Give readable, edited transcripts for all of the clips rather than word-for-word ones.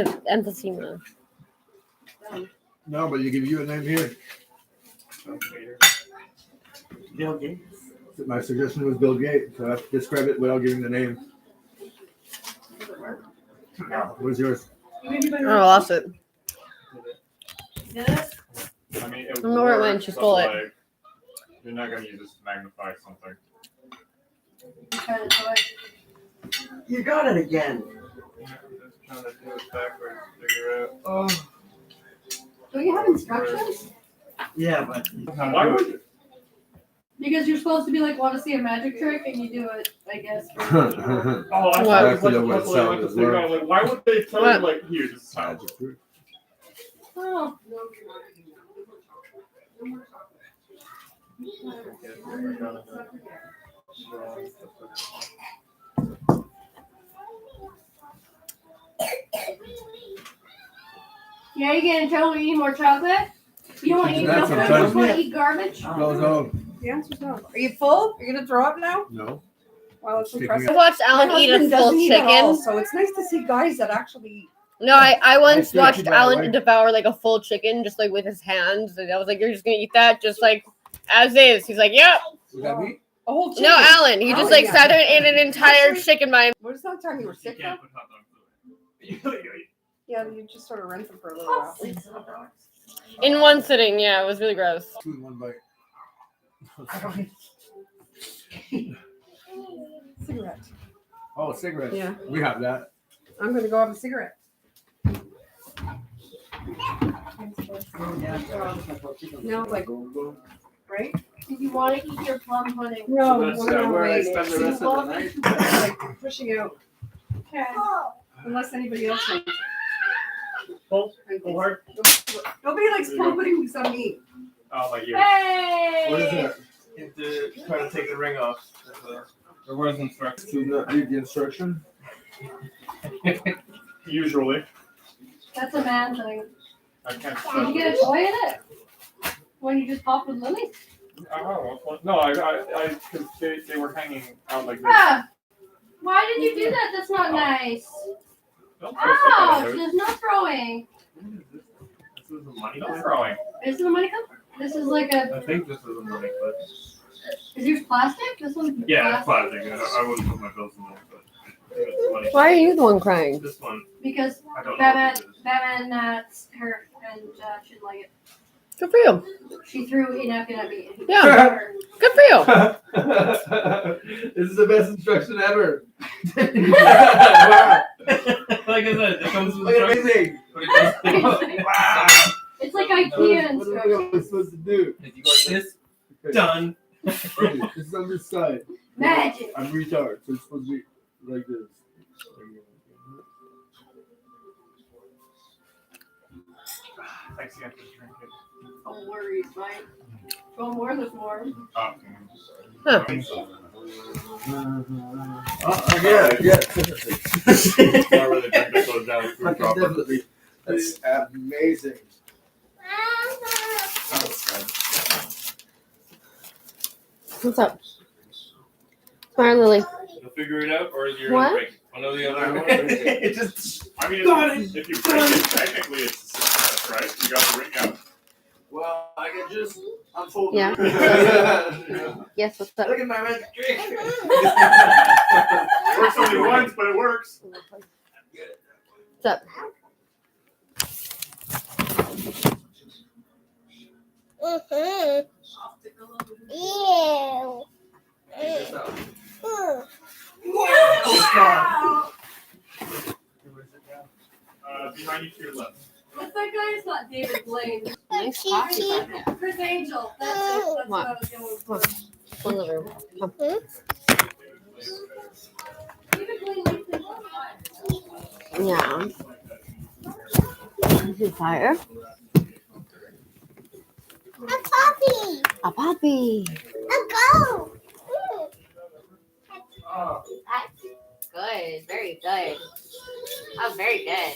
Emphysema. No, but you give you a name here. Bill Gates. My suggestion was Bill Gates. So I have to describe it without giving the name. What is yours? I lost it. I mean, it I don't know where it went. works, She but, stole it. like, you're not gonna use this to magnify something. You got it again. Yeah, just trying to do it backwards, figure out. Oh. Do you have instructions? Yeah, but Why would you? Because you're supposed to be like, want to see a magic trick, and you do it, I guess. Oh, I What? thought it was like Exactly a what it puzzle. I went to sounds figure like. out, like, why would they tell What? you, like, here, this is how? Oh. Yeah, you getting in trouble with eating more chocolate? You don't want to eat That's milk? You sometimes- just want to eat garbage? Goes on. The answer's no. Are you full? Are you gonna throw up now? No. Well, it's Picking impressive. I watched My Alan eat a husband full doesn't eat at all, chicken. so it's nice to see guys that actually. No, I once feel watched you, by the way. Alan devour like a full chicken just like with his hands, and I was like, "You're just gonna eat that just like as is?" He's like, "Yep." Was that me? A whole chicken. No, Alan. He just Alan, like yeah. sat there and ate an entire Actually- chicken by him. Was that time you were You sick though? can't put hot dogs in it. Yeah, you just sort of ran them for a little while. In one sitting. Yeah, it was really gross. Two in one bite. Cigarette. Oh, cigarettes. Yeah. We have that. I'm gonna go have a cigarette. No, like, right? Did you want to eat your plum pudding? No, that's, we're gonna where I wait. spend the See, rest of the night. like pushing out Okay. unless anybody else wants. Pull, Right pull there. hard. Nobody likes plum pudding with some meat. Oh, like yours. Hey! What is that? You have to try to take the ring off. There was instructions. To not read the instruction. Usually. That's a man thing. I can't. Did you get a toy in it? When you just popped with Lily? Oh, no, because they were hanging out like this. Ah! Why did you do that? That's not nice. Don't throw stuff Ouch! at it. There's no throwing. This is a money clip throwing. Is this a money cup? This is like a. I think this is a money clip. Is yours plastic? This one's Yeah, it's plastic. plastic. I wouldn't put my bills in there, but it's money. Why are you the one crying? This one, Because I don't know. Batman, What it is. Batman, her, and she didn't like it. Good for you. She threw a napkin at me. Yeah. Good for you. This is the best instruction ever. Wow. Like I said, it comes with Look at amazing. Wow. It's like IKEA What are we instructions. supposed to do? If you go like this, done. This is on this side. Magic. I'm retarded, so it's supposed to be like this. Thanks again for drinking. Don't worry, Mike. Go more, there's more. Oh, Huh. Yeah, yeah. Not really drink that goes down through proper. Definitely. That's amazing. What's up? Smart Lily. You'll figure it out, or is your What? break? One or the other. It just. I mean, Got if you break it, technically it's a success, right? You got the ring out. Well, I can just unfold. Yeah. the Yes, what's up? Look at my magic trick. Works only once, but it works. What's up? Behind you to your left. What's that guy's not David Blaine? Nice coffee back there. Chris Angel. That's it. That's what I was going for. Go in the room. Come. David Blaine likes to Yeah. This is fire. A puppy. Oh. Good. Very good. Oh, very good.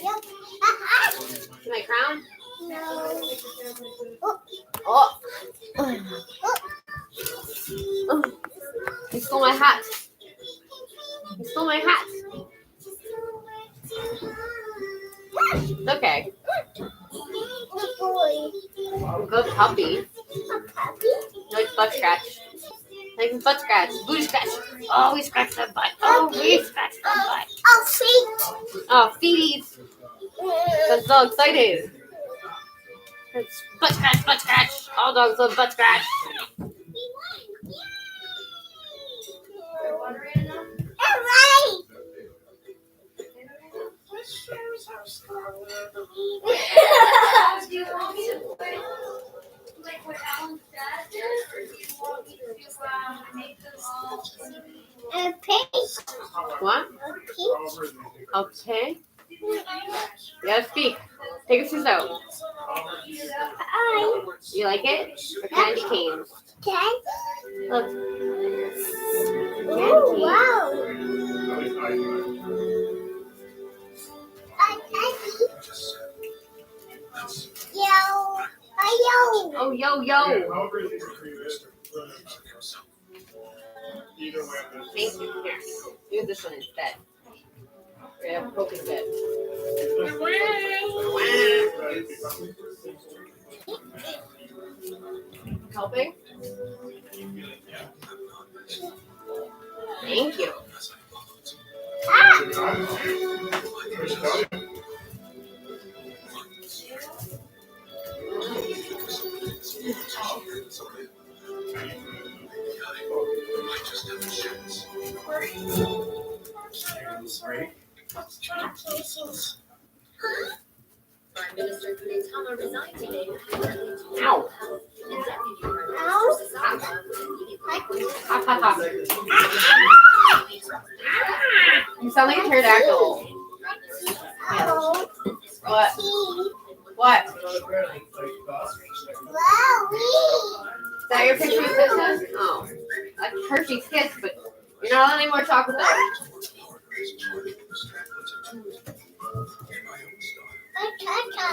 See my crown? Oh. Oh. He stole my hat. He stole my hat. It's okay. Good boy. Good puppy. A puppy. Like butt scratch. Like butt scratch. Booty scratch. Oh, we scratched the butt. Oh, we scratched the butt. Oh, feet. Oh, feet. I'm so excited. It's butt scratch, butt scratch. All dogs love butt scratch. Alright. Do you want me to play like what Alan's dad did, or do you want me to make them all? A pig. What? A pig. Okay. Yeah, speak. Take a scissors out. Hi. You like it? Or candy canes? Cat. Look. Oh, wow. Yo. Yo. Oh, yo, yo. Thank you. Here. Use this one instead. Yeah, poke it a bit. Helping? Thank you. Prime Minister Keir Starmer resigned today. Ow. You sound like a pterodactyl. Oh. What? What? Is that your picture of Christmas? Oh. That's Hershey's Kiss, but you're not allowed any more chocolate though.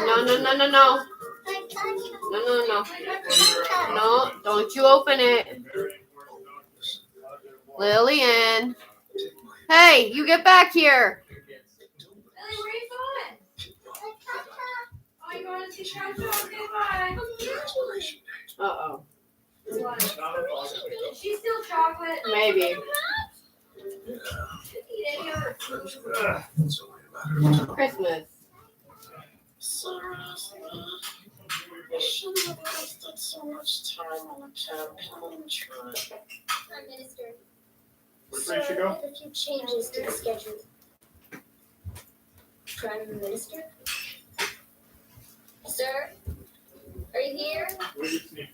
No, no, no, no, no. No, no, no. No, don't you open it. Lillian. Hey, you get back here. Lily, where you going? Oh, you going to see Chacha? Okay, bye. Uh-oh. What? She's still chocolate. Maybe. Eat any of her. Christmas. Seriously, I shouldn't have wasted so much time on a campaign trail. Prime Minister, Which way should go? a few changes to the schedule. Prime Minister? Sir? Are you here? What do you think?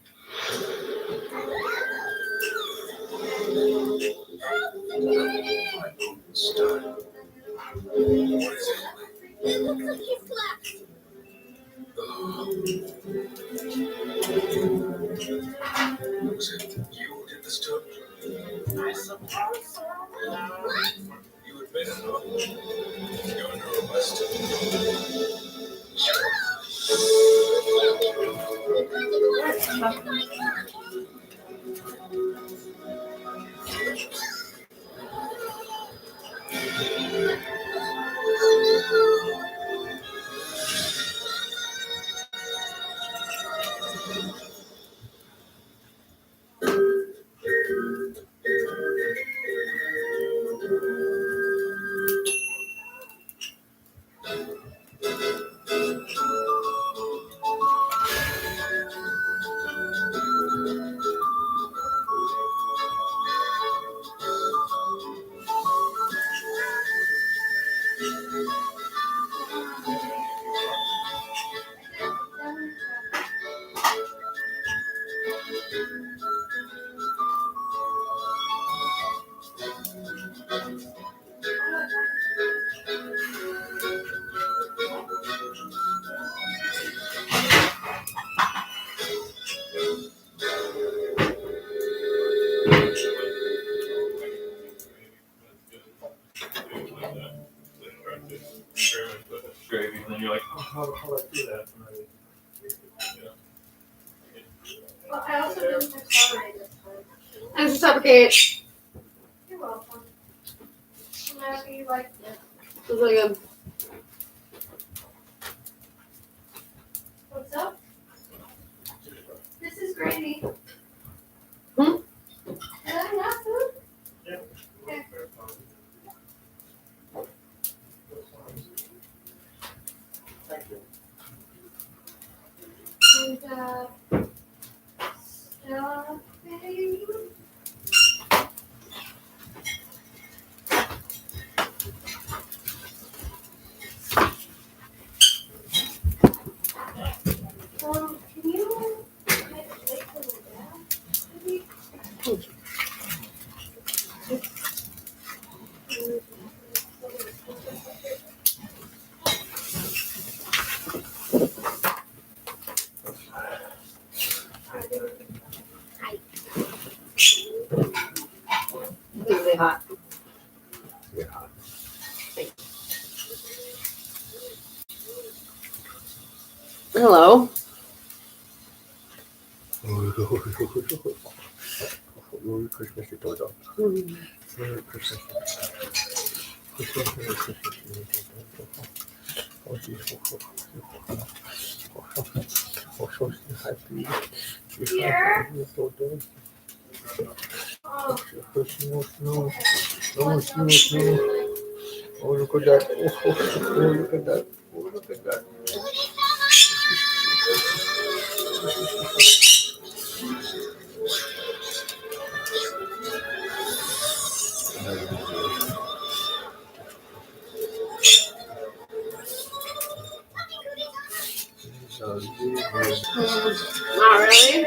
It looks like he's collapsed. Was it you who did this to him? I suppose so. What? You admit it, huh? You're under arrest. Gravy, and then you're like, How do I do that? Well, I also didn't accelerate this time. Thanks for suffocate. You're welcome. I'm happy you liked it. It was really good. Can you wait for the dad? Really hot. Hello. Merry Christmas, you told Merry Christmas. Here. Oh, look at that. Oh, look at that. Oh, look at that. Not really.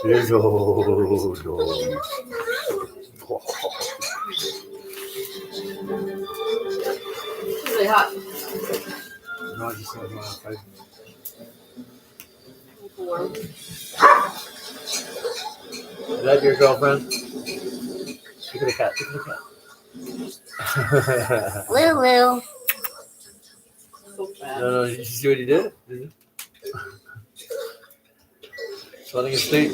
There's It's really hot. No, I just saw outside. It's warm. Is that your girlfriend? Look at the cat. Look at the cat. Lulu. So bad. No, did you see what he did? Swelling his feet.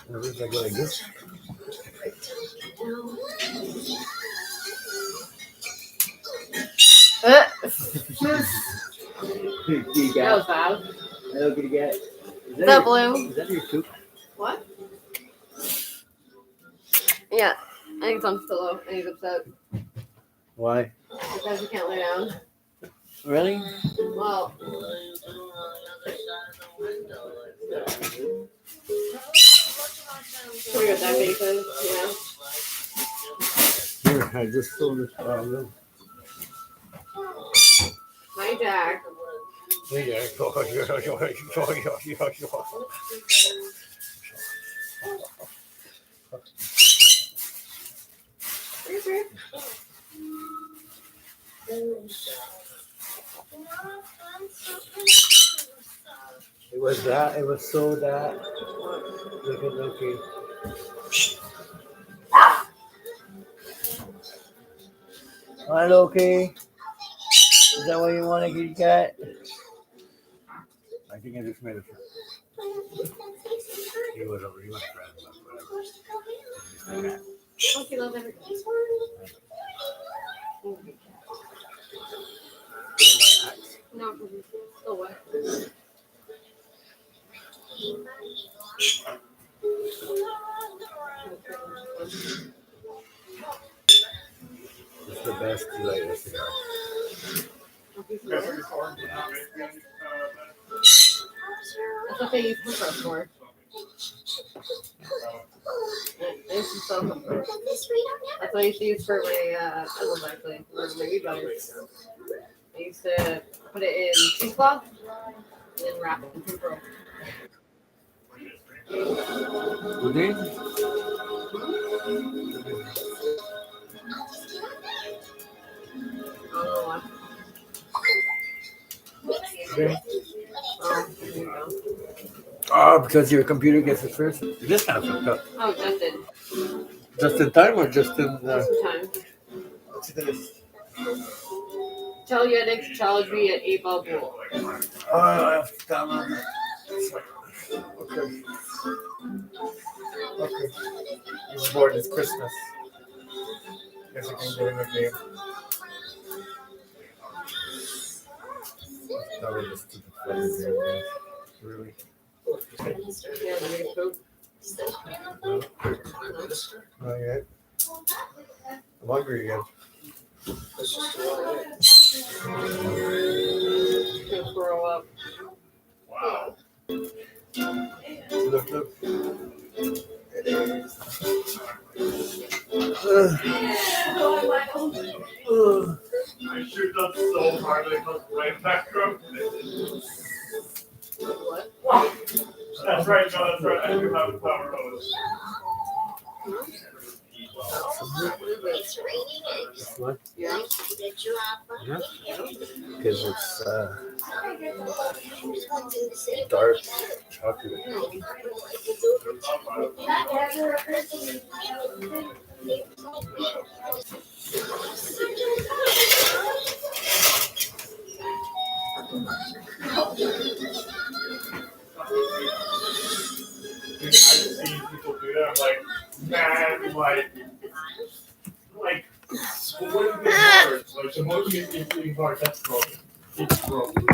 Everything's like going like this. That was bad. Hello, kitty cat. What's up, Blue? Is that your coop? What? Yeah, I think Tom's pillow and he's upset Why? because he can't lay down. Really? Well, we got that basis, yeah. Here, I just saw this problem. Hi, Jack. It was that. It was so that. Look at Loki. Hi, Loki. Is that what you want, a kitty cat? I think I just made it. He was over. He was friends. Loki loves everything. No, still wet. It's the best light cigar. That's what it's hard to not make me, That's what they use Compress for. I used to sell Compress. That's what I used to use for my pillows, actually, for my weed butters. I used to put it in cheesecloth and then wrap it in tinfoil. Today? I don't know why. Today? Oh, there you go. Oh, because your computer gets it first? This kind of fucked up. Oh, just did. Just in time or just in Some time. Tell your addict to challenge me at 8 Ball Pool. Oh, I have to download it. Okay. Okay. He's bored. It's Christmas. Guess I can get him a game. That was just stupid fucking game, man. Really. Yeah, let me poop. Not yet. I'm hungry again. That's just the way it Gonna throw up. Wow. Look, look. I shoot up so hard that it comes right back up. What? That's right, no, that's right. I do have a power hose. It's raining eggs. What? Yeah. The drop. Because it's Who's going to the city? dark chocolate. Dude, I've seen people do that. I'm like, man, like, splitting hard. Like, supposed to be eating hard. That's broken. It's broken.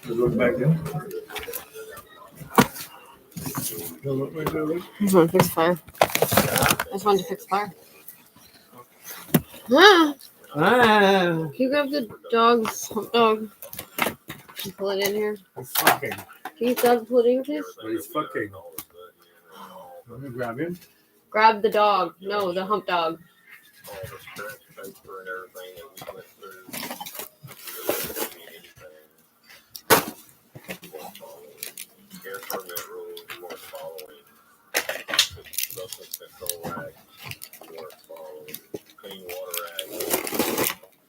Look back there. Look back there. I just want to fix fire. I just wanted to fix fire. Ah, can you grab the dog's hot dog and pull it in here? He's fucking. Can you grab pull it in, please? But he's fucking. Let me grab him. Grab the dog. No, the hump dog. all the scratch paper and everything that we went through. Air permit rules we weren't following. Substance Control Act we weren't following. Clean Water Act.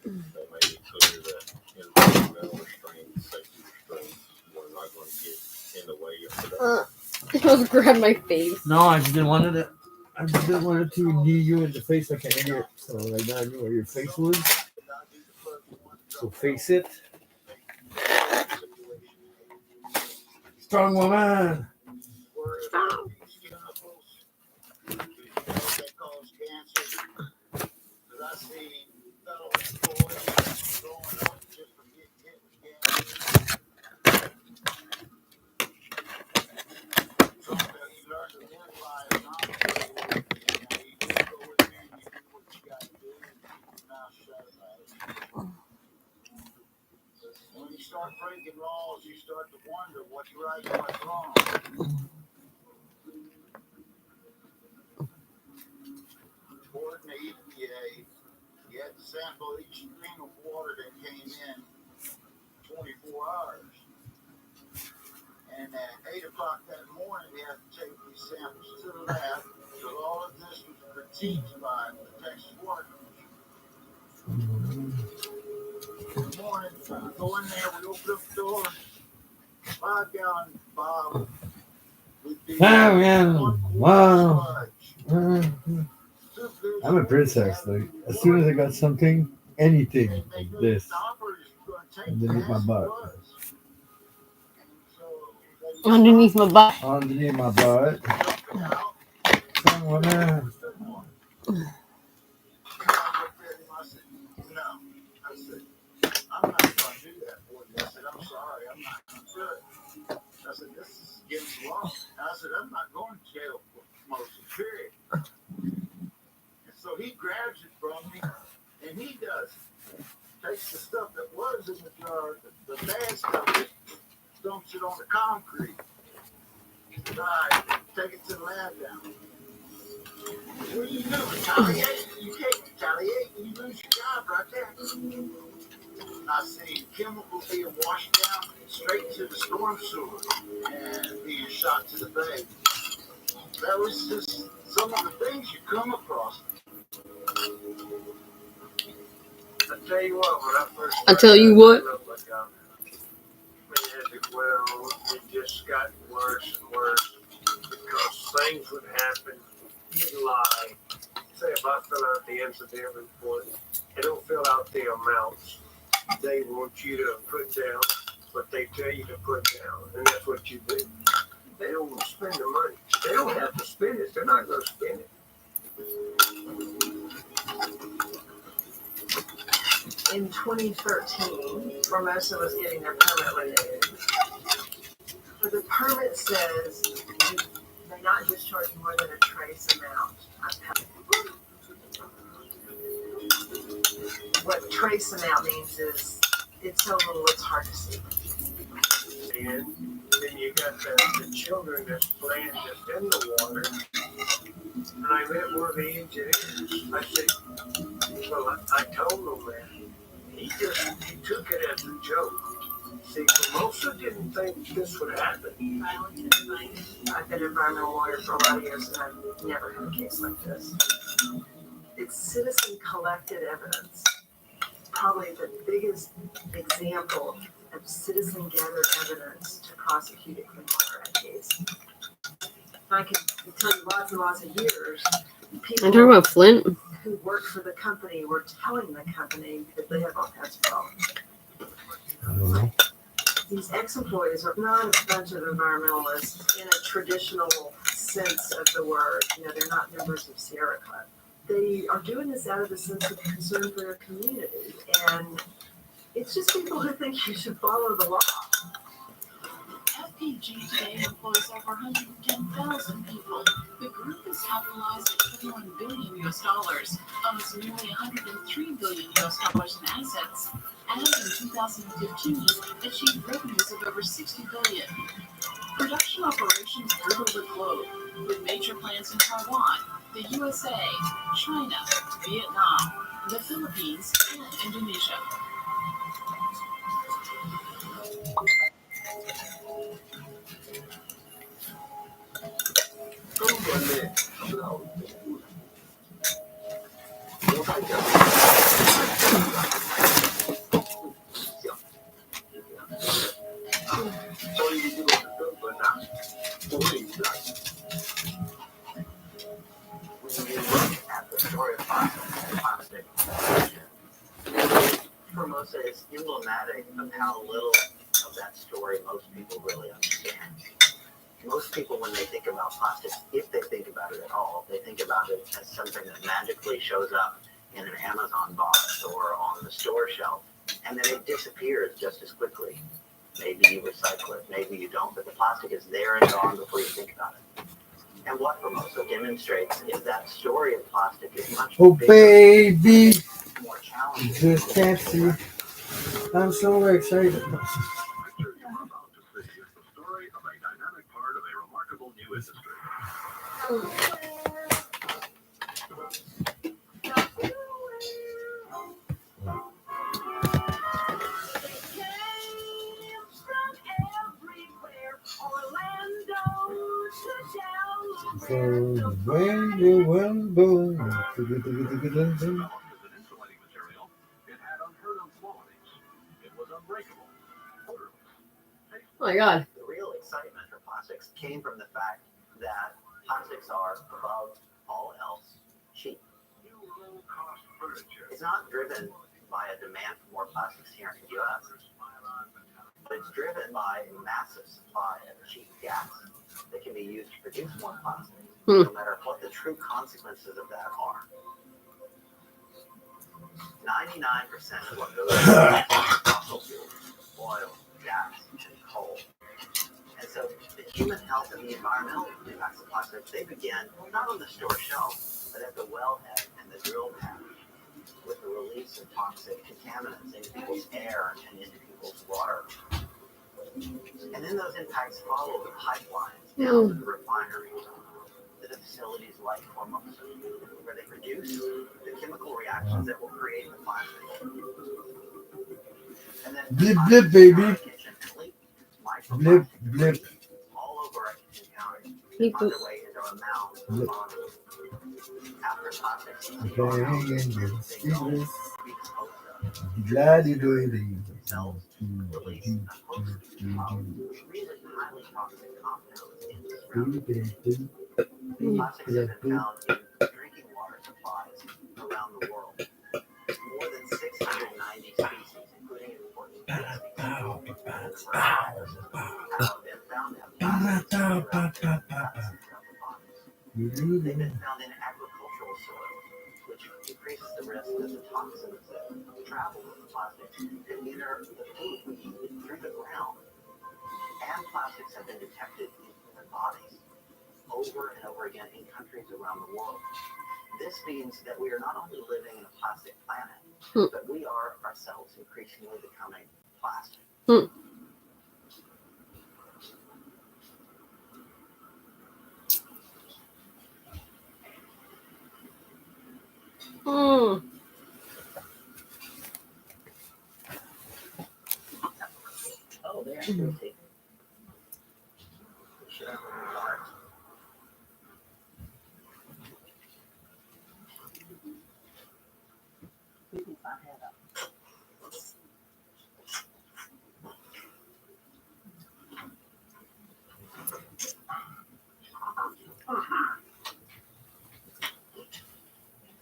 They made it clear that environmental restraints, safety restraints were not going to get in the way of production. Just grab my face. No, I just didn't want it. I just didn't want it to knee you in the face like an idiot. So right now I knew where your face was. So face it. Strong woman. Stop. When you start breaking laws, you start to wonder what's right and what's wrong. According to EPA, you had to sample each stream of water that came in 24 hours. And at 8 o'clock that morning, we had to take these samples to the lab. So all of this was critiqued by the Texas Water Commission. Good morning. We go in there, we open up the door. 5-gallon bottle with the 5-gallon. Wow. sludge. I'm a princess. Like as soon as I got something, anything like this, underneath my butt. Underneath my butt. Underneath my butt. Strong woman. I'm not going to do that for you. I said, I'm sorry, I'm not going to do it. I said, this is against the law. And I said, I'm not going to jail for promotion, period. And so he grabs it from me, and he does. Takes the stuff that was in the jar, the bad stuff, dumps it on the concrete. All right, take it to the lab down. What do you do? Retaliate? You can't retaliate. You lose your job right there. I seen chemicals being washed down straight to the storm sewer and being shot to the bay. That was just some of the things you come across. I tell you what, when I first I tell you what. as it will, it just got worse and worse because things would happen. You'd lie. Say if I fill out the incident report, they don't fill out the amounts they want you to put down, what they tell you to put down, and that's what you do. They don't want to spend the money. They don't have to spend it. They're not going to spend it. In 2013, Formosa was getting their permit renewed. But the permit says you may not discharge more than a trace amount. What trace amount means is it's so little it's hard to see. And then you got the children that's playing just in the water. And I met one of the engineers. I said, well, I told him that. He took it as a joke. See, Formosa didn't think this would happen. I've been an environmental lawyer for a lot of years and I've never had a case like this. It's citizen collected evidence. Probably the biggest example of citizen gathered evidence to prosecute a Clean Water Act case. I can tell you lots and lots of years. I'm talking about Flint. Who worked for the company were telling the company that they have all kinds of problems. I don't know. These ex-employees are not a bunch of environmentalists in a traditional sense of the word. You know, they're not members of Sierra Club. They are doing this out of a sense of concern for their community. And it's just people who think you should follow the law. FPG today employs over 110,000 people. The group is capitalized at $21 billion, owns nearly $103 billion in assets, and in 2015 achieved revenues of over $60 billion. Production operations riddle the globe, with major plants in Taiwan, the USA, China, Vietnam, the Philippines, and Indonesia. Formosa is emblematic of how little of that story most people really understand. Most people, when they think about plastics, if they think about it at all, they think about it as something that magically shows up in an Amazon box or on the store shelf, and then it disappears just as quickly. Maybe you recycle it, maybe you don't, but the plastic is there and gone before you think about it. And what Formosa demonstrates is that story of plastic is much bigger, baby, more challenging. just can't see. I'm so excited. The story of a dynamic part of a remarkable new industry. When you will go. As an insulating material, it had unheard of qualities. It was unbreakable, odorless, tasteless. Oh my god. The real excitement for plastics came from the fact that plastics are, above all else, cheap. It's not driven by a demand for more plastics here in the U.S., but it's driven by a massive supply of cheap gas that can be used to produce more plastic, no matter what the true consequences of that are. 99% of what goes into fossil fuels, oil, gas, and coal. And so the human health and the environmental impacts of plastic, they begin not on the store shelf, but at the wellhead and the drill pad, with the release of toxic contaminants into people's air and into people's water. And then those impacts follow the pipelines down to the refineries, to the facilities like Formosa, where they produce the chemical reactions that will create the plastic. And then Blip, blip, baby. Blip, blip. all over our kitchen counters, on their way into our mouths and bodies. After plastics, Glad you do it. cells release a host really highly toxic compounds in the surrounding. Plastics have been found in drinking water supplies around the world. More than 690 species, including important species, have been found to have plastics in their bodies. They've been found in agricultural soil, which increases the risk that the toxins that travel with the plastics can enter the food we eat through the ground. And plastics have been detected in human bodies over and over again in countries around the world. This means that we are not only living in a plastic planet, but we are ourselves increasingly becoming plastic. Oh, they're guilty. We should have a heart. We can find that up.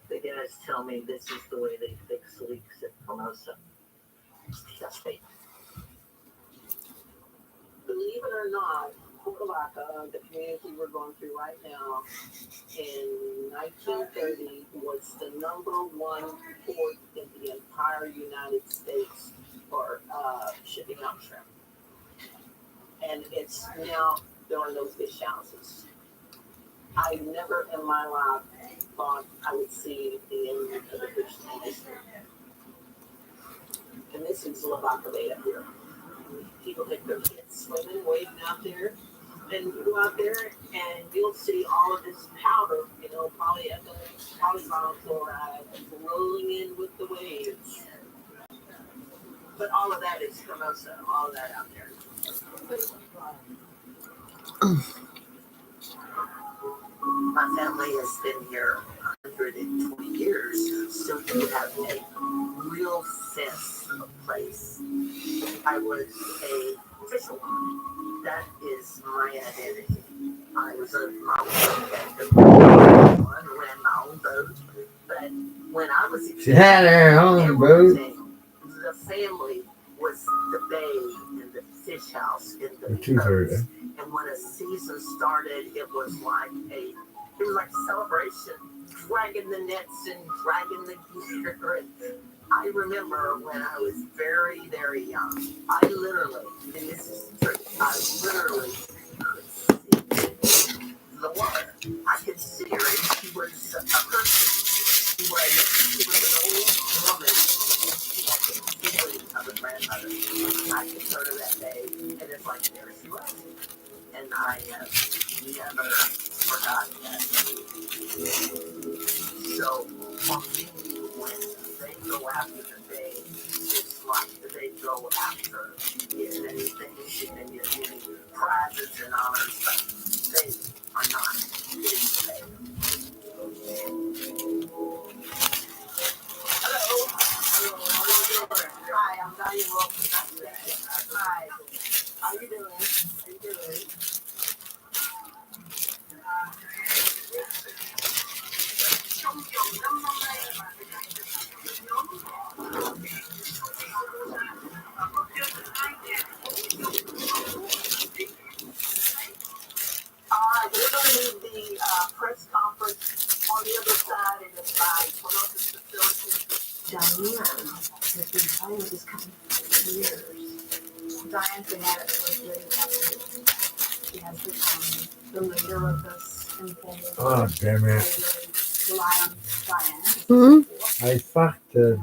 The guys tell me this is the way they fix leaks at Formosa. That's fake. Believe it or not, Cucamonga, the community we're going through right now, in 1930 was the #1 port in the entire United States for shipping out shrimp. And it's now, there are no fish houses. I never in my life thought I would see the end of the fish industry. And this is Lavaca Bay up here. People take their kids swimming, wading out there, and you go out there and you'll see all of this powder, you know, polyvinyl chloride rolling in with the waves. But all of that is Formosa, all of that out there. My family has been here 120 years, so we have a real sense of place. I was a fisherwoman. That is my identity. I was a mountain ran my own boat. But when I was a kid, She had her own boat. the family was the bay and the fish house in the Tooth hurt, boats. And when a season started, it was like a celebration, dragging the nets and dragging the gear. I remember when I was very, very young, I literally, and this is true, I literally could see the water. I could see her, and she was a person. She was an old woman, and she had the feeling of a grandmother. I could turn her that day, and it's like, there she was. And I never forgot that. So, for me, when they go after the bay, it's like they go after anything, and you get prizes and honors, but they are not getting the bay. Hello. How are you doing? Hi, I'm Diane Wilson. Hi. How you doing? How you doing? We're going to need the press conference on the other side in the side Formosa's facility. Diane has been playing with this company for years. Diane's been at it for 3 years. She has become the leader of this informal. Oh, damn it. Rely on Diane. I fucked it.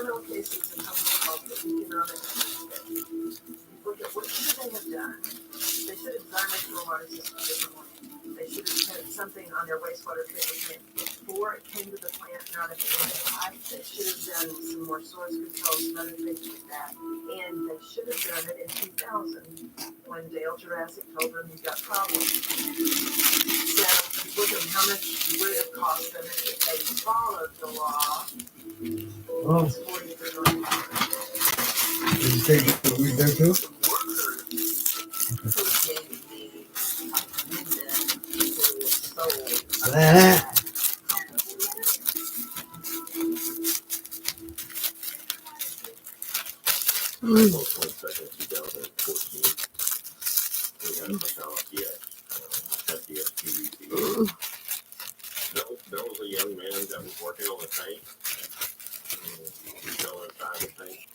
environmental cases and something called the economic aspect. Look at what should they have done? They should have designed their water system differently. They should have put something on their wastewater treatment plant before it came to the plant, not at the end of the pipe. They should have done some more source control, some other things like that. And they should have done it in 2000 when Dale Jurassic told them you've got problems. So look at how much it would have cost them if they followed the law. Oh, It's $43 million. did you take the weed there too? April 22nd, 2014, we had a fatality at the SPVC. There was a young man that was working on the tank, he fell inside the tank.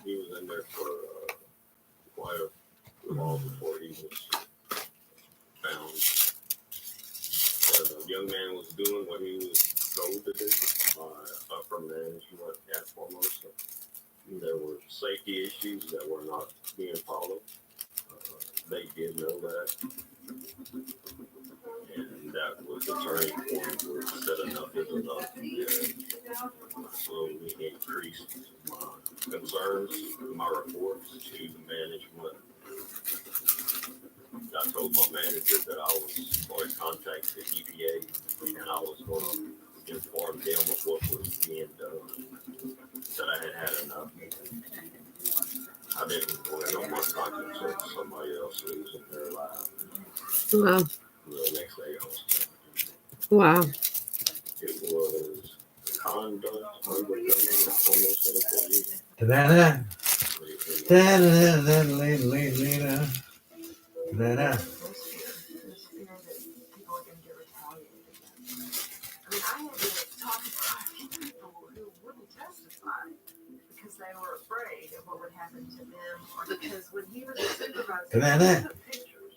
He was in there for quite a while before he was found. The young man was doing what he was told to do by upper management at Formosa. There were safety issues that were not being followed. They did know that. And that was the turning point where we said enough is enough. And so we increased my concerns, my reports to the management. I told my manager that I was going to contact the EPA and I was going to inform them of what was being done. That I had had enough. I didn't want to know my conscience or somebody else losing their life. Wow. The next day I was Wow. It was conduct overcoming almost employee. Ta-da-da. Ta-da-da-da-da-da-da-da. Ta-da-da. They were afraid of what would happen to them, or because when he was a supervisor, Ta-da-da. he took pictures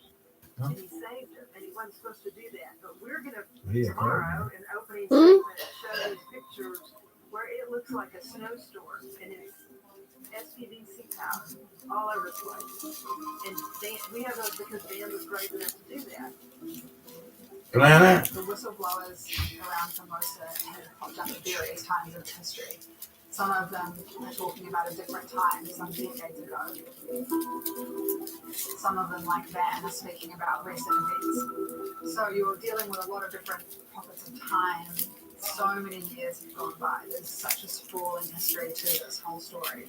and he saved them, and he wasn't supposed to do that. But we're gonna Yeah. tomorrow in opening statement show these pictures where it looks like a snowstorm, and it's SPVC power all over the place. And Dan, we have those because Dan was brave enough to do that. Ta-da-da. The whistleblowers around Formosa have popped up at various times in its history. Some of them are talking about a different time, some decades ago. Some of them, like Van, are speaking about recent events. So you're dealing with a lot of different pockets of time. So many years have gone by. There's such a sprawling history to this whole story.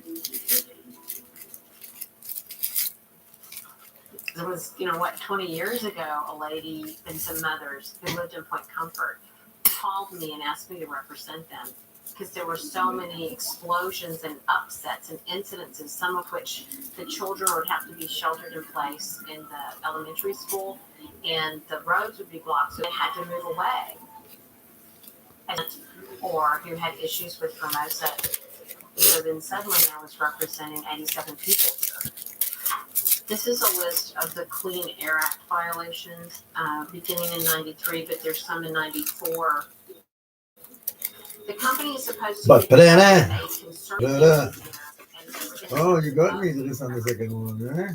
It was, 20 years ago, a lady and some mothers who lived in Point Comfort called me and asked me to represent them because there were so many explosions and upsets and incidences, some of which the children would have to be sheltered in place in the elementary school and the roads would be blocked, so they had to move away. Or who had issues with Formosa. So then suddenly I was representing 87 people here. This is a list of the Clean Air Act violations beginning in 93, but there's some in 94. The company is supposed to But be ta-da-da. a conservative Ta-da. and Oh, you got me this on the second one, huh?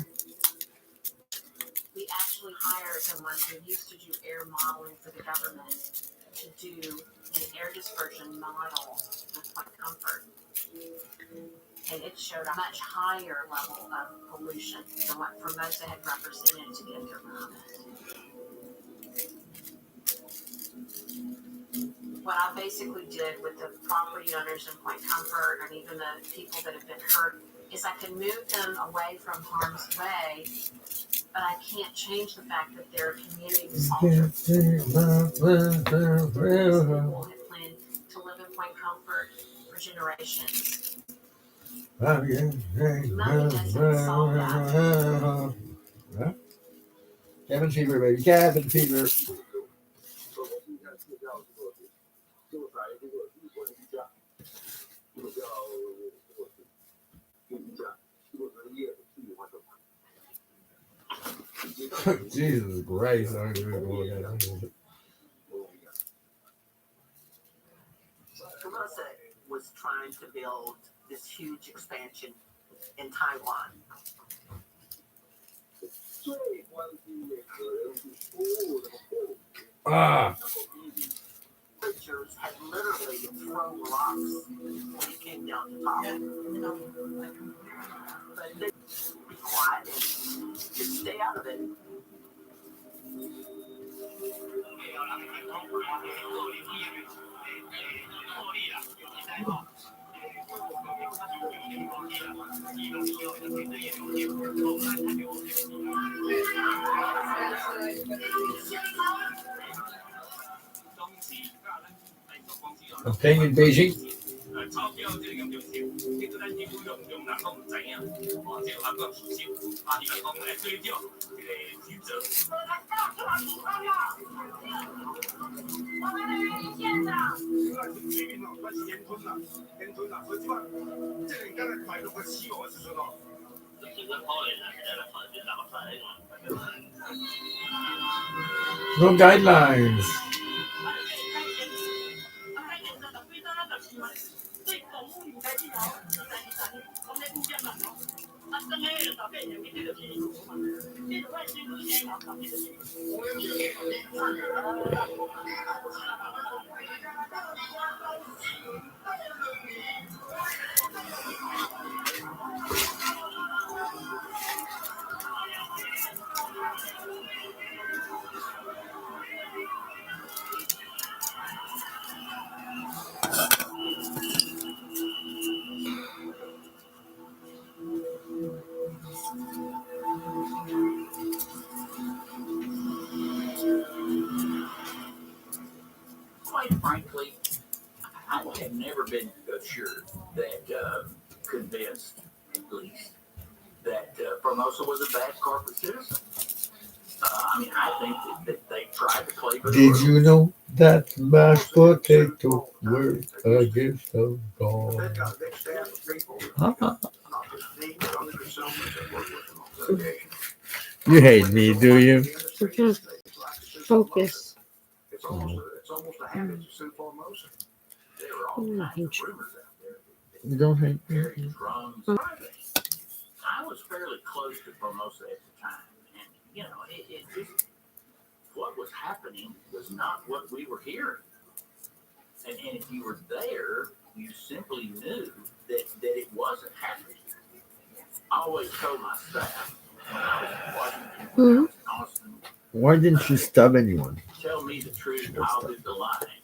we actually hired someone who used to do air modeling for the government to do an air dispersion model with Point Comfort. And it showed a much higher level of pollution than what Formosa had represented to get their permit. What I basically did with the property owners in Point Comfort and even the people that have been hurt is I can move them away from harm's way, but I can't change the fact that their community was altered. These people had planned to live in Point Comfort for generations. Huh? Cabin fever, baby. Cabin fever. Jesus Christ. I don't even know what that is. Formosa was trying to build this huge expansion in Taiwan. Ah, Preachers had literally thrown rocks when it came down to talking. But they be quiet and just stay out of it. I'm playing in Beijing. 钞票这个用少，你做咱政府用人拢唔知影，哦，这个法国事实，啊，你讲来对照这个原则。我们的意见呐。现在是居民哦，那是烟村呐，烟村呐，所以基本上这个应该来摆到个希望的时候。现在跑来了，现在来跑就打不出来了。No guidelines. Quite frankly, I have never been assured that, convinced at least, that Formosa was a bad corporate citizen. I mean, I think that they tried to play. Did you know that mashed potato were a gift of God? They've got a big staff of people, Huh? not just me, but other consumers that work with them on occasion. You hate me, do you? Focus. It's almost a habit to sue Formosa. There were all kinds of rumors out there. You don't hate me. Various drums. I was fairly close to Formosa at the time, and you know, it just what was happening was not what we were hearing. And if you were there, you simply knew that it wasn't happening. I always told my staff when I was in Washington, when I was in Austin, Why didn't you stab anyone? tell me the truth, I'll do the lying.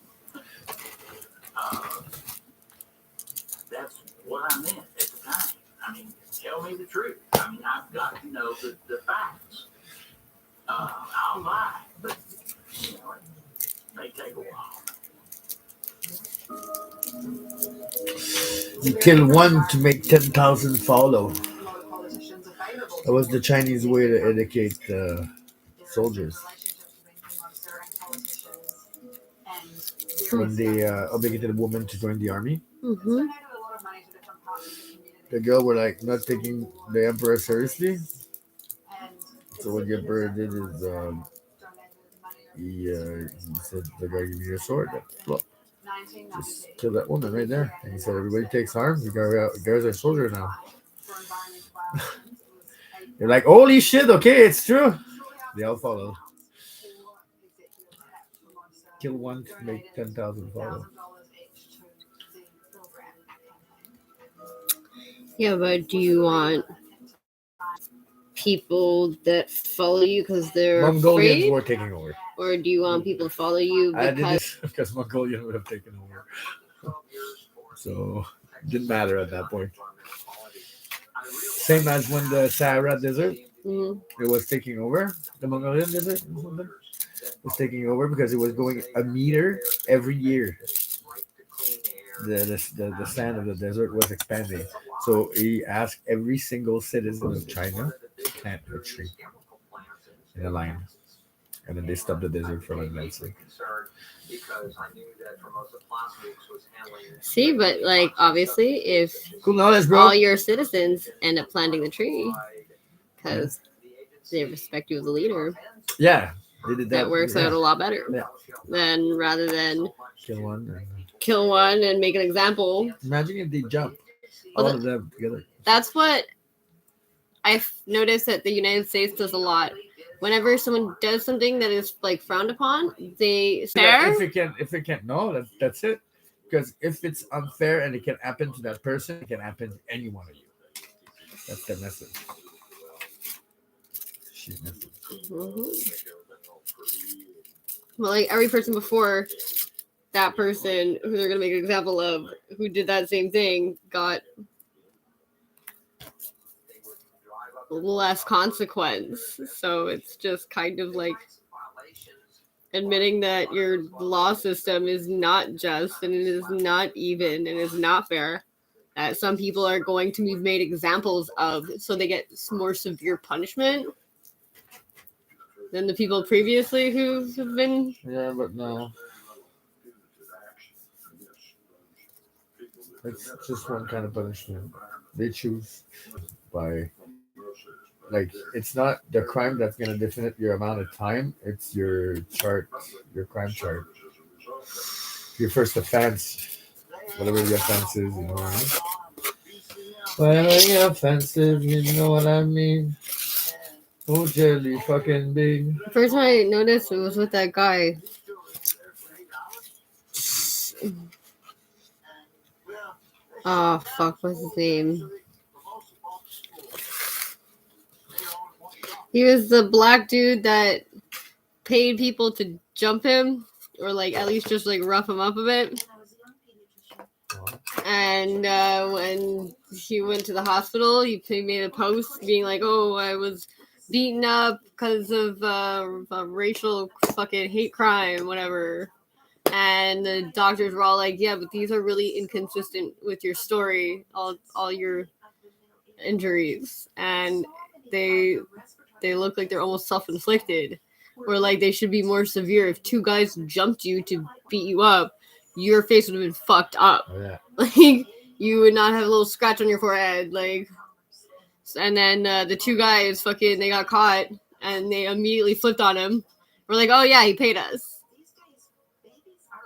That's what I meant at the time. I mean, tell me the truth. I mean, I've got to know the facts. I'll lie, but you know, it may take a while. You kill one to make 10,000 follow. That was the Chinese way to educate soldiers. When they obligated a woman to join the army, Mm-hmm. the girl were like not taking the emperor seriously. So what the emperor did is he said, "The guy, give me your sword. Look, just kill that woman right there." And he said, "Everybody takes arms. You guys are soldiers now." They're like, "Holy shit! Okay, it's true." They all followed. Kill one to make 10,000 follow. Yeah, but do you want people that follow you because they're Mongolians afraid? were taking over. Or do you want people to follow you I did because this because Mongolian would have taken over. So it didn't matter at that point. Same as when the Sahara Desert it was taking over, the Mongolian Desert or something was taking over because it was going a meter every year. The sand of the desert was expanding. So he asked every single citizen of China to plant a tree in a line. And then they stopped the desert from advancing. see, but like obviously if Cool knowledge, bro. all your citizens end up planting the tree because they respect you as a leader, Yeah, they did that works yeah. out a lot better Yeah. than rather than Kill one. kill one and make an example. Imagine if they jump, Well, all of them together. That's what I've noticed that the United States does a lot. Whenever someone does something that is like frowned upon, they Yeah, fair. if it can, no, that's it. Because if it's unfair and it can happen to that person, it can happen to any one of you. That's the message. She's message. Well, like every person before that person who they're gonna make an example of, who did that same thing, got less consequence. So it's just kind of like admitting that your law system is not just and it is not even and is not fair. That some people are going to be made examples of, so they get more severe punishment than the people previously who have been. Yeah, but no. It's just one kind of punishment. They choose by, like, it's not the crime that's going to define your amount of time. It's your chart, your crime chart. Your first offense, whatever the offense is, you know what I mean? Whatever the offense is, you know what I mean? Oh, jelly fucking big. The first time I noticed it was with that guy. Oh, fuck, what's his name? He was the black dude that paid people to jump him, or like at least just like rough him up a bit. And when he went to the hospital, he made a post being like, "Oh, I was beaten up because of a racial fucking hate crime, whatever." And the doctors were all like, "Yeah, but these are really inconsistent with your story, all your injuries, and they look like they're almost self-inflicted, or like they should be more severe. If two guys jumped you to beat you up, your face would have been fucked up. Oh, yeah. Like you would not have a little scratch on your forehead, like." And then the two guys fucking they got caught and they immediately flipped on him. We're like, "Oh yeah, he paid us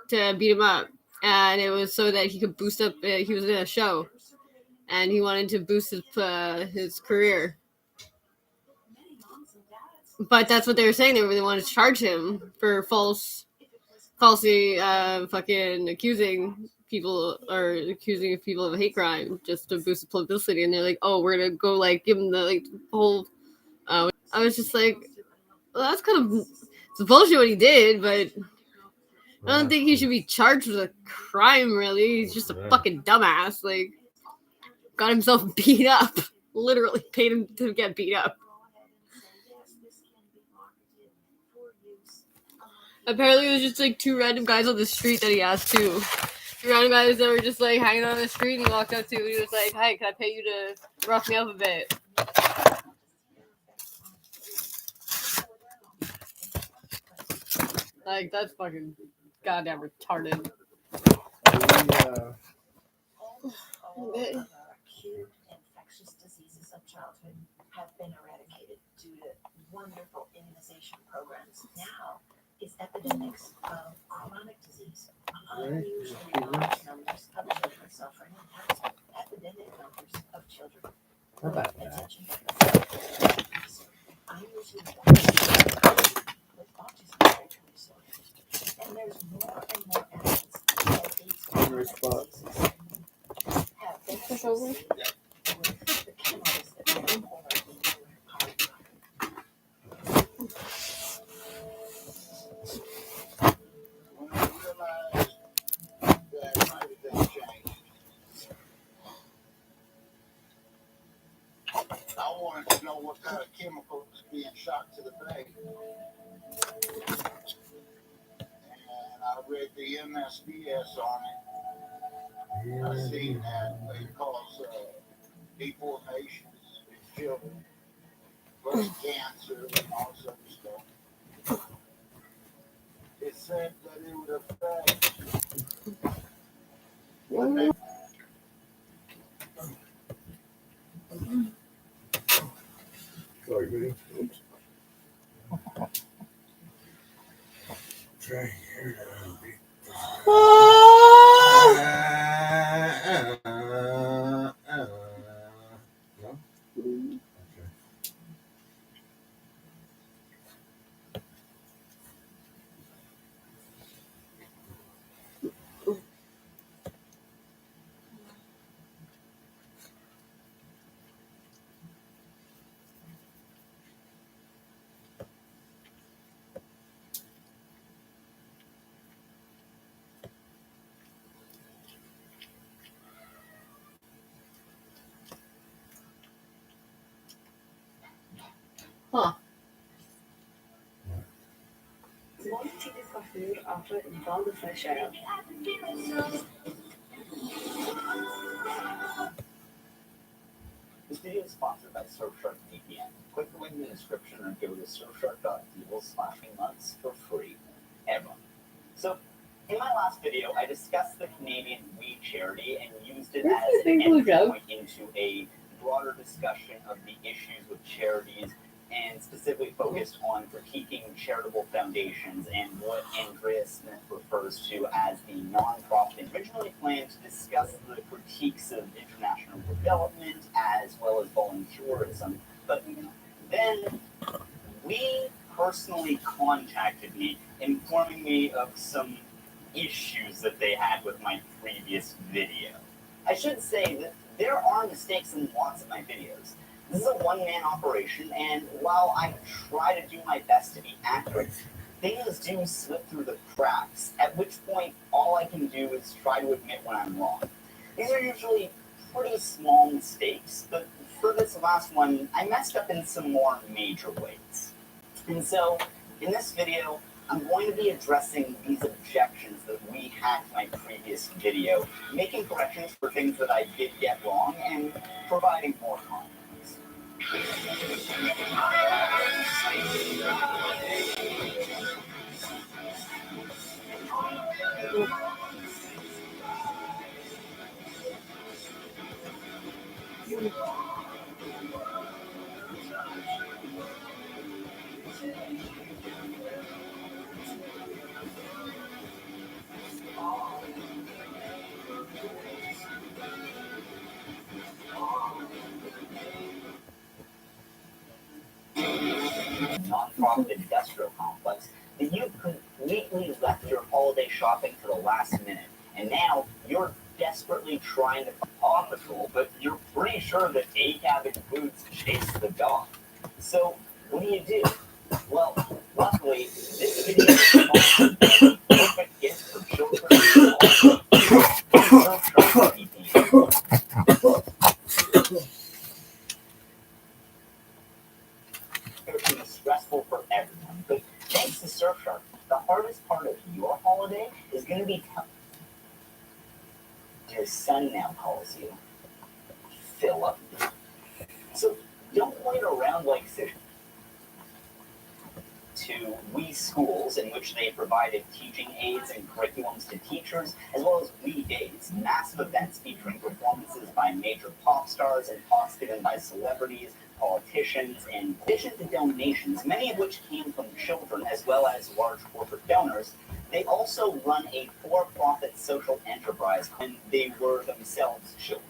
to beat him up," and it was so that he could boost up. He was in a show, and he wanted to boost his career. But that's what they were saying. They really wanted to charge him for falsely fucking accusing people or accusing people of a hate crime just to boost the publicity. And they're like, "Oh, we're gonna go like give him the like whole." I was just like, "Well, that's kind of it's bullshit what he did, but I don't think he should be charged with a crime. Really, he's just a fucking dumbass. Like, got himself beat up. Literally paid him to get beat up." Apparently, it was just like two random guys on the street that he asked to. Two random guys that were just like hanging on the street, and he walked up to. And he was like, "Hi, can I pay you to rough me up a bit?" Like, that's fucking goddamn retarded. Acute infectious diseases of childhood have been eradicated due to wonderful immunization programs. Now is epidemics of chronic disease. Unusually large numbers of children suffering and epidemic numbers of children. Attention. I'm usually with autism spectrum disorder. And there's more and more evidence that these diseases have been associated with the chemicals that are in our I wanted to know what kind of chemical was being shot to the brain. And I read the MSDS on it. I seen that they cause deformations in children, breast cancer, and all this other stuff. It said that it would affect. Sorry, buddy. Oops. Try here. One ticket for food offered involved the fresh air. This video is sponsored by Surfshark VPN. Click the link in the description or go to surfshark.deal/months for free. Everyone. So, in my last video, I discussed the Canadian We charity and used it as an entry point into a broader discussion of the issues with charities and specifically focused on critiquing charitable foundations and what Andrea Smith refers to as the nonprofit. Originally planned to discuss the critiques of international development as well as volunteerism, but then we personally contacted me, informing me of some issues that they had with my previous video. I should say that there are mistakes in lots of my videos. This is a one-man operation, and while I try to do my best to be accurate, things do slip through the cracks, at which point all I can do is try to admit when I'm wrong. These are usually pretty small mistakes, but for this last one, I messed up in some more major ways. And so, in this video, I'm going to be addressing these objections that we had to my previous video, making corrections for things that I did get wrong, and providing more context. Nonprofit industrial complex, that you completely left your holiday shopping to the last minute, and now you're desperately trying to find Paw Patrol, but you're pretty sure that ACAB includes Chase the dog. So, what do? Well, luckily, this video is sponsored by the perfect gift for children is stressful for everyone, but thanks to Surfshark, the hardest part of your holiday is going to be your son now calls you Philip. So don't wait around like to We Schools, in which they provided teaching aids and curriculums to teachers, as well as We Days, massive events featuring performances by major pop stars and talks given by celebrities, politicians, in addition to donations, many of which came from children as well as large corporate donors. They also run a for-profit social enterprise, and they were themselves children.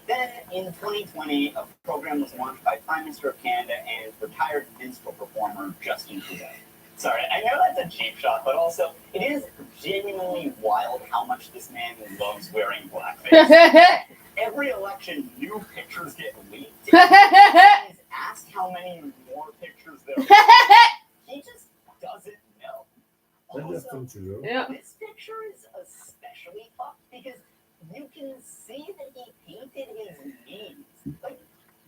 Then, in 2020, a program was launched by Prime Minister of Canada and retired minstrel performer Justin Trudeau. Sorry, I know that's a cheap shot, but also, it is genuinely wild how much this man loves wearing blackface. Every election, new pictures get leaked. He's asked how many more pictures there are. He just doesn't know. Also, this picture is especially fucked because you can see that he painted his knees. Like,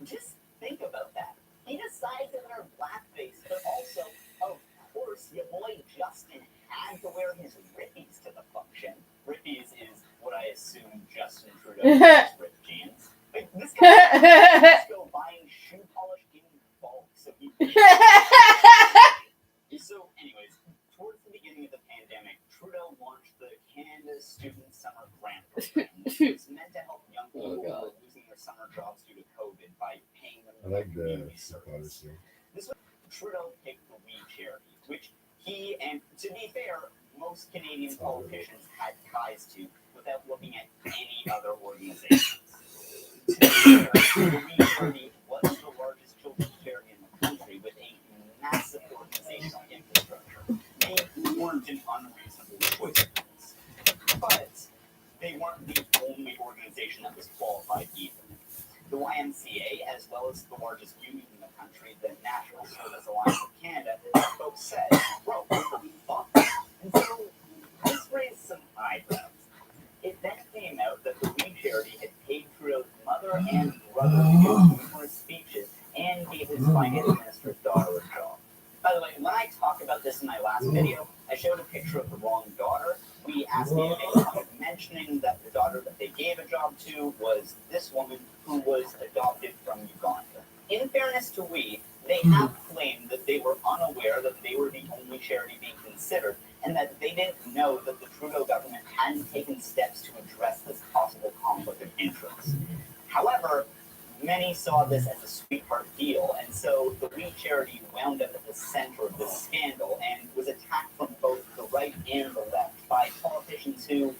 just think about that. He decided to wear blackface, but also, of course, your boy Justin had to wear his rippies to the function. Rippies is what I assume Justin Trudeau wears ripped jeans. Like, this guy just go buying shoe polish in bulk, so he. So, anyways, towards the beginning of the pandemic, Trudeau launched the Canada Student Summer Grant Program, which was meant to help young people who were losing their summer jobs due to COVID by paying them for community service. This was Trudeau picked the We charity, which he, and to be fair, most Canadian politicians had ties to without looking at any other organizations. To be fair, the We charity was the largest children's charity in the country with a massive organizational infrastructure. They weren't an unreasonable choice, but they weren't the only organization that was qualified either. The YMCA, as well as the largest union in the country, the National Service Alliance of Canada, as folks said, bro, what the fuck? And so this raised some eyebrows. It then came out that the We charity had paid Trudeau's mother and brother to give numerous speeches and gave his finance minister's daughter a last video, I showed a picture of the wrong daughter. We asked me to make a comment mentioning that the daughter that they gave a job to was this woman who was adopted from Uganda. In fairness to We, they have claimed that they were unaware that they were the only charity being considered, and that they didn't know that the Trudeau government hadn't taken steps to address this possible conflict of interest. However, many saw this as a sweetheart deal, and so the We charity wound up at the center of this scandal and was attacked from both the right and the left by politicians who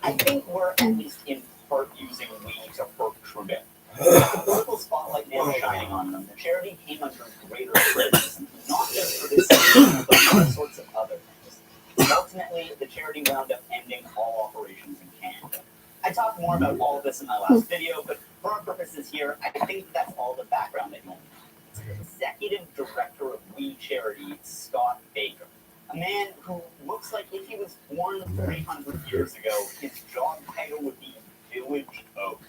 I think were at least in part using We to hurt Trudeau. With the political spotlight now shining on them, the charity came under greater criticism, not just for this scandal, but for all sorts of other things. Ultimately, the charity wound up ending all operations in Canada. I talked more about all of this in my last video, but for our purposes here, I think that's all the background that you'll need. Executive Director of We Charity, Scott Baker. A man who looks like if he was born 300 years ago, his job title would be Village Oak.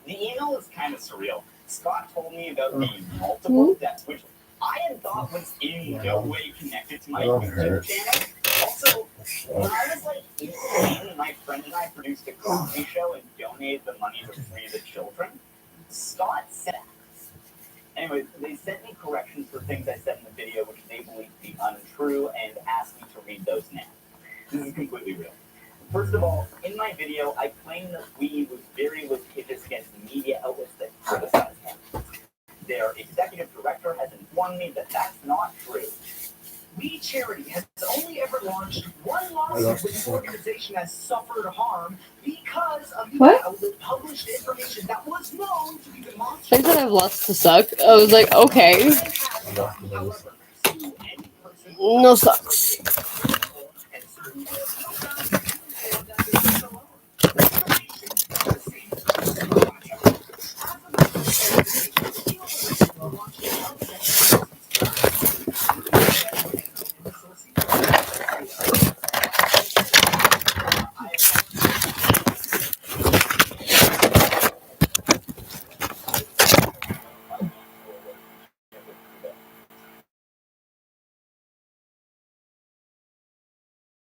The email is kind of surreal. Scott told me about the multiple deaths, which I had thought was in no way connected to my YouTube channel. Also, when I was like 18, my friend and I produced a comedy show and donated the money to free the children. Scott said that. Anyway, they sent me corrections for things I said in the video, which they believe to be untrue, and asked me to read those now. This is completely real. First of all, in my video, I claimed that We was very litigious against media outlets that criticized him. Their executive director has informed me that that's not true. We Charity has only ever launched one lawsuit with the organization has suffered harm because of the outlet published information that was known to be demonstrably. Things that I've lost to suck. I was like, okay. No sucks.